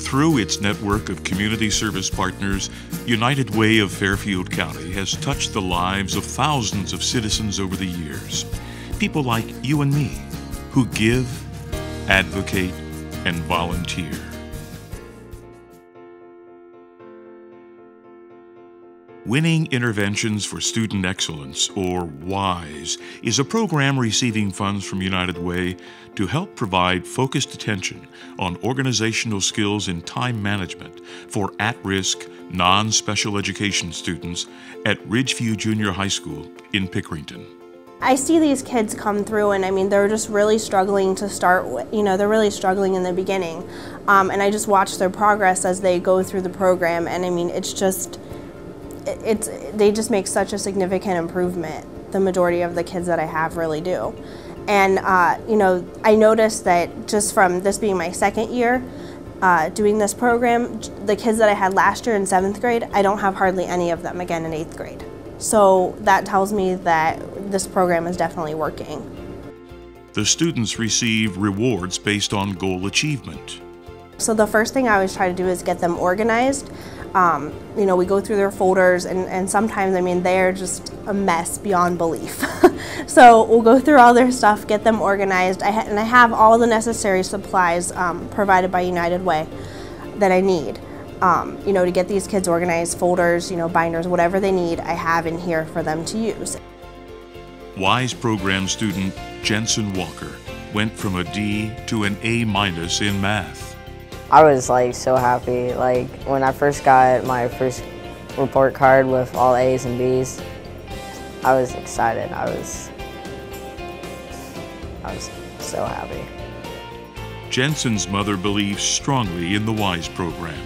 Through its network of community service partners, United Way of Fairfield County has touched the lives of thousands of citizens over the years. People like you and me, who give, advocate, and volunteer. Winning Interventions for Student Excellence, or WISE, is a program receiving funds from United Way to help provide focused attention on organizational skills and time management for at-risk, non-special education students at Ridgeview Junior High School in Pickerington. I see these kids come through, and I mean, they're just really struggling to start with, they're really struggling in the beginning. And I just watch their progress as they go through the program, and I mean, they just make such a significant improvement. The majority of the kids that I have really do. And I noticed that just from this being my second year doing this program, the kids that I had last year in 7th grade, I don't have hardly any of them again in 8th grade. So that tells me that this program is definitely working. The students receive rewards based on goal achievement. So the first thing I always try to do is get them organized. We go through their folders, and sometimes, I mean, they're just a mess beyond belief. So we'll go through all their stuff, get them organized, and I have all the necessary supplies provided by United Way that I need. To get these kids organized, folders, binders, whatever they need, I have in here for them to use. WISE program student Jensen Walker went from a D to an A- in math. I was so happy. When I first got my first report card with all A's and B's, I was excited. I was so happy. Jensen's mother believes strongly in the WISE program.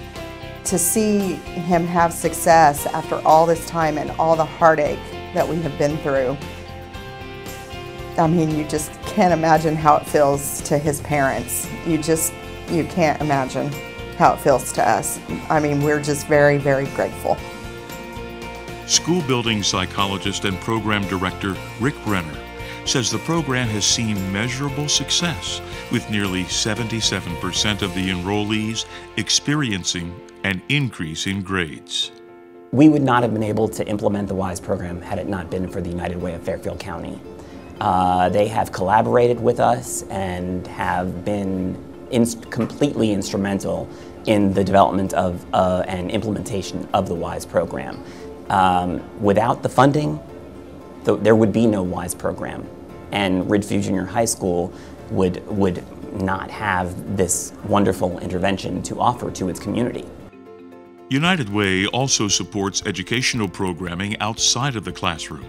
To see him have success after all this time and all the heartache that we have been through, I mean, you just can't imagine how it feels to his parents. You can't imagine how it feels to us. I mean, we're just very, very grateful. School building psychologist and program director Rick Brenner says the program has seen measurable success, with nearly 77% of the enrollees experiencing an increase in grades. We would not have been able to implement the WISE program had it not been for the United Way of Fairfield County. They have collaborated with us and have been completely instrumental in the development of and implementation of the WISE program. Without the funding, there would be no WISE program, and Ridgeview Junior High School would not have this wonderful intervention to offer to its community. United Way also supports educational programming outside of the classroom.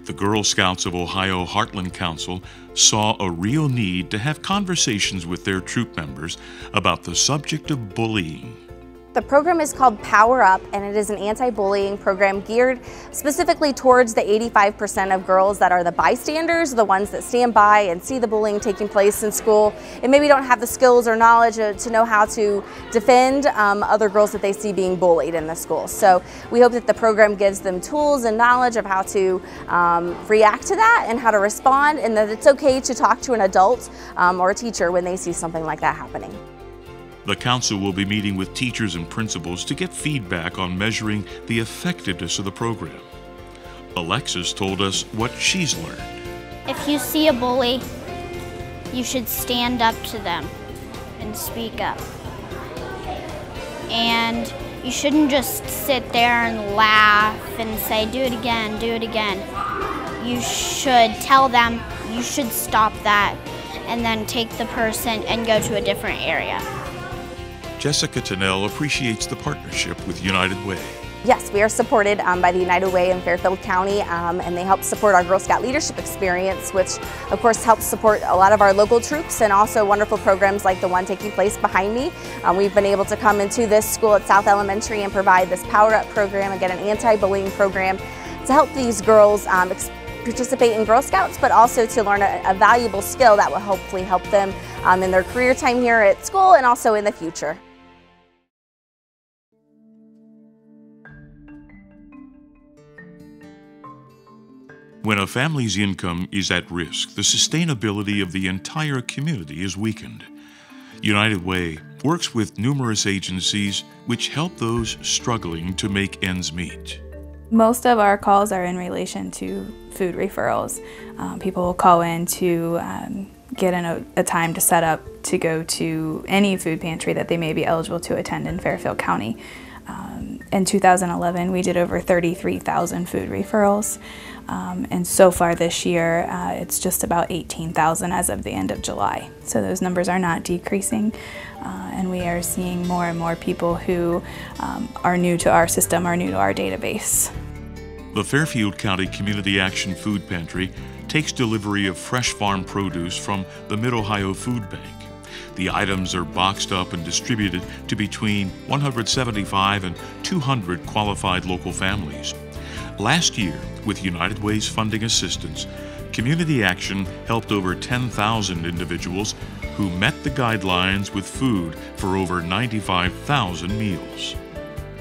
The Girl Scouts of Ohio Heartland Council saw a real need to have conversations with their troop members about the subject of bullying. The program is called Power Up, and it is an anti-bullying program geared specifically towards the 85% of girls that are the bystanders, the ones that stand by and see the bullying taking place in school and maybe don't have the skills or knowledge to know how to defend other girls that they see being bullied in the school. So we hope that the program gives them tools and knowledge of how to react to that and how to respond, and that it's okay to talk to an adult or a teacher when they see something like that happening. The council will be meeting with teachers and principals to get feedback on measuring the effectiveness of the program. Alexis told us what she's learned. If you see a bully, you should stand up to them and speak up. And you shouldn't just sit there and laugh and say, do it again, do it again. You should tell them, you should stop that, and then take the person and go to a different area. Jessica Tennell appreciates the partnership with United Way. Yes, we are supported by the United Way in Fairfield County, and they help support our Girl Scout leadership experience, which of course helps support a lot of our local troops and also wonderful programs like the one taking place behind me. We've been able to come into this school at South Elementary and provide this Power Up program, again an anti-bullying program, to help these girls participate in Girl Scouts, but also to learn a valuable skill that will hopefully help them in their career time here at school and also in the future. When a family's income is at risk, the sustainability of the entire community is weakened. United Way works with numerous agencies which help those struggling to make ends meet. Most of our calls are in relation to food referrals. People will call in to get in a time to set up to go to any food pantry that they may be eligible to attend in Fairfield County. In 2011, we did over 33,000 food referrals, and so far this year, it's just about 18,000 as of the end of July. So those numbers are not decreasing, and we are seeing more and more people who are new to our system, are new to our database. The Fairfield County Community Action Food Pantry takes delivery of fresh farm produce from the Mid-Ohio Food Bank. The items are boxed up and distributed to between 175 and 200 qualified local families. Last year, with United Way's funding assistance, Community Action helped over 10,000 individuals who met the guidelines with food for over 95,000 meals.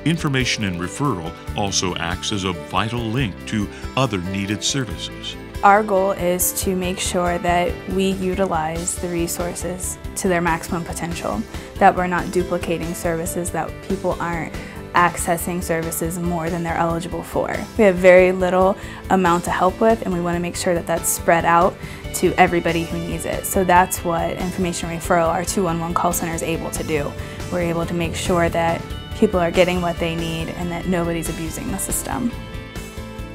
Information and referral also acts as a vital link to other needed services. Our goal is to make sure that we utilize the resources to their maximum potential, that we're not duplicating services, that people aren't accessing services more than they're eligible for. We have very little amount to help with, and we want to make sure that that's spread out to everybody who needs it. So that's what Information Referral, our 211 call center, is able to do. We're able to make sure that people are getting what they need and that nobody's abusing the system.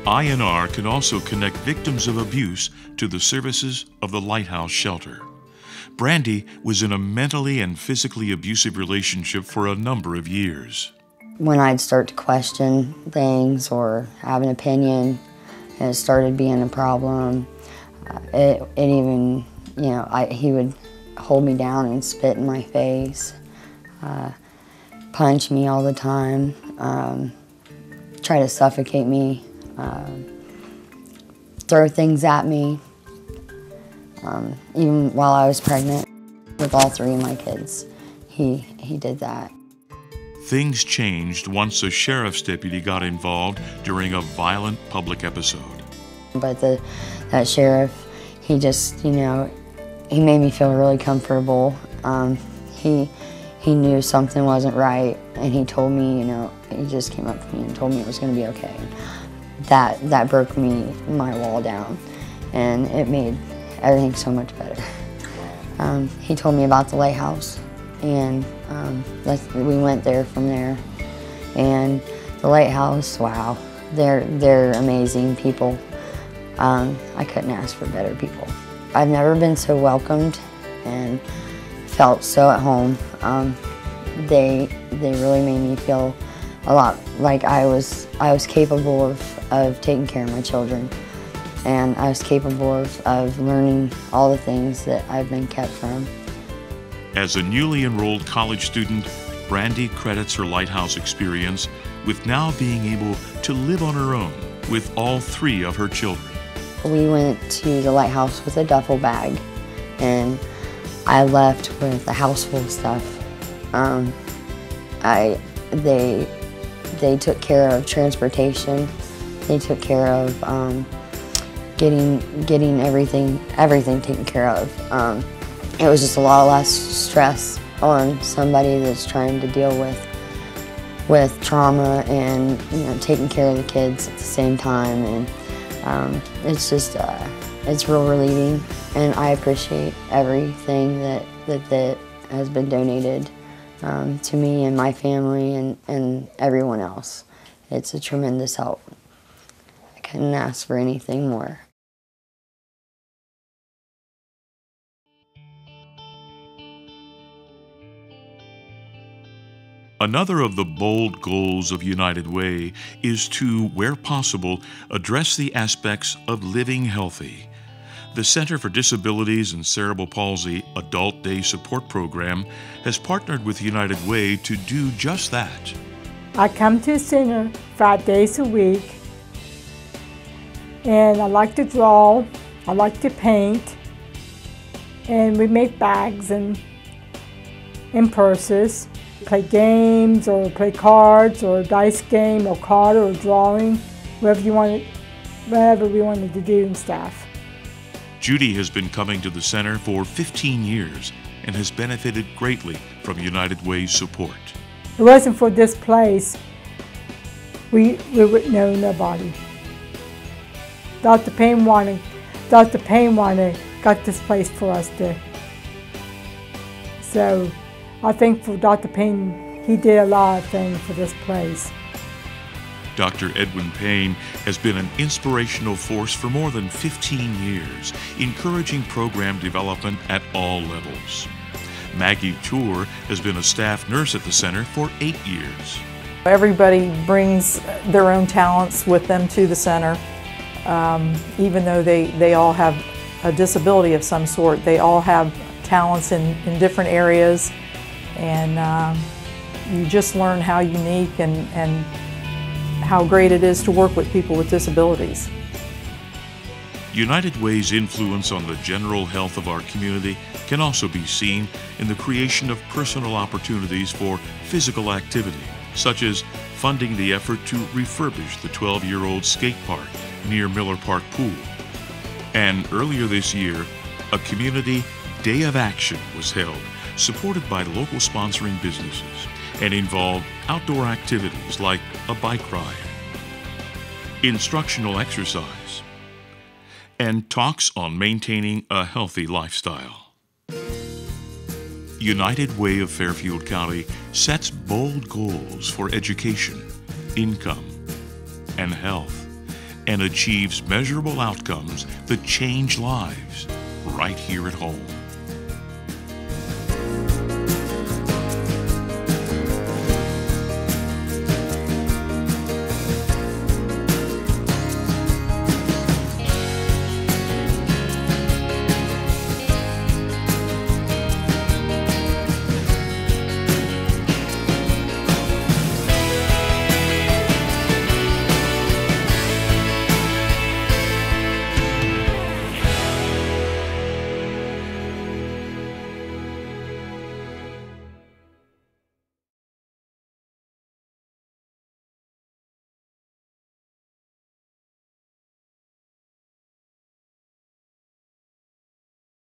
INR can also connect victims of abuse to the services of the Lighthouse Shelter. Brandy was in a mentally and physically abusive relationship for a number of years. When I'd start to question things or have an opinion, and it started being a problem, it even, he would hold me down and spit in my face, punch me all the time, try to suffocate me, throw things at me, even while I was pregnant with all three of my kids. He did that. Things changed once a sheriff's deputy got involved during a violent public episode. But that sheriff, he just, he made me feel really comfortable. He knew something wasn't right, and he told me, he just came up to me and told me it was going to be okay. That broke my wall down, and it made everything so much better. He told me about the lighthouse, and we went there from there. And the lighthouse, wow, they're amazing people. I couldn't ask for better people. I've never been so welcomed and felt so at home. They really made me feel a lot like I was capable of taking care of my children, and I was capable of learning all the things that I've been kept from. As a newly enrolled college student, Brandy credits her Lighthouse experience with now being able to live on her own with all three of her children. We went to the Lighthouse with a duffel bag, and I left with a house full of stuff. They took care of transportation. They took care of getting everything taken care of. It was just a lot less stress on somebody that's trying to deal with trauma and taking care of the kids at the same time. And it's just it's real relieving, and I appreciate everything that has been donated to me and my family and everyone else. It's a tremendous help. I couldn't ask for anything more. Another of the bold goals of United Way is to, where possible, address the aspects of living healthy. The Center for Disabilities and Cerebral Palsy Adult Day Support Program has partnered with United Way to do just that. I come to the center 5 days a week, and I like to draw, I like to paint, and we make bags and purses. Play games or play cards or a dice game or card or drawing, whatever we wanted to do and stuff. Judy has been coming to the center for 15 years and has benefited greatly from United Way's support. If it wasn't for this place, we would know nobody. Dr. Payne wanted got this place for us to. So I think for Dr. Payne, he did a lot of things for this place. Dr. Edwin Payne has been an inspirational force for more than 15 years, encouraging program development at all levels. Maggie Tour has been a staff nurse at the center for 8 years. Everybody brings their own talents with them to the center. Even though they all have a disability of some sort, they all have talents in different areas, and you just learn how unique and how great it is to work with people with disabilities. United Way's influence on the general health of our community can also be seen in the creation of personal opportunities for physical activity, such as funding the effort to refurbish the 12-year-old skate park near Miller Park Pool. And earlier this year, a community Day of Action was held, supported by local sponsoring businesses, and involved outdoor activities like a bike ride, instructional exercise, and talks on maintaining a healthy lifestyle. United Way of Fairfield County sets bold goals for education, income, and health, and achieves measurable outcomes that change lives right here at home.